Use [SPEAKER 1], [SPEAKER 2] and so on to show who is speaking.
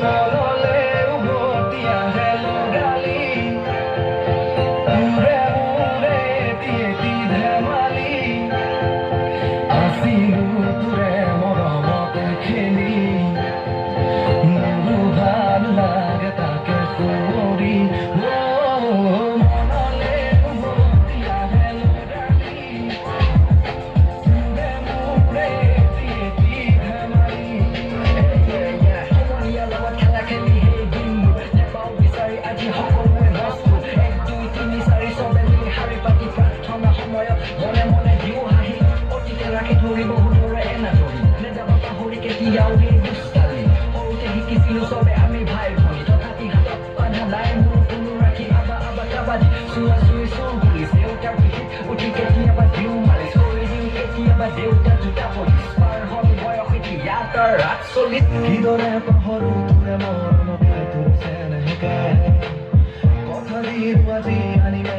[SPEAKER 1] মনলে উভতি আহে লগালি মূৰে মূৰে এটি ধেমালি আছিলো তোৰে মৰমত খেলি মোৰো ভাল লাগে তাকে সুঁৱৰি মনলে উভতি আহে লগালি মূৰে মূৰে এটি ধেমালি সমনীয়াৰ লগত খেলা খেলি সেই দিনবোৰ নেপাওঁ বিচাৰি আজি সকলোৱে মজবুত 1 2 3 4 চবে মিলি শাৰী পাতি প্ৰাৰ্থনা সময়ত মনে মনে দিওঁ হাঁহি অতীতে ৰাখি ধৰি বহুদৰে এনাজৰি নেযাবা পাহৰি কেতিয়াও সেই দুষ্টালি সৰুতে শিকিছিলো চবে আমি ভাই ভনী তথাপি হাতত বান্ধা নাই মোৰ কোনো ৰাখি আবা আবা কাবাডী চুৱা চুই চুৰ পুলিচ দেউতাৰ পিঠিত উঠি কেতিয়াবা দিওঁ মালিচ কৰি দিওঁ কেতিয়াবা দেউতা জোতা পলিচ পাৰ হ'ল বয়স এতিয়া তাৰ ৰাত চলিত কিদৰে পাহৰো তোৰে মৰমতে তোৰ চেনেহকে কথা দিওঁ আজি আনিলে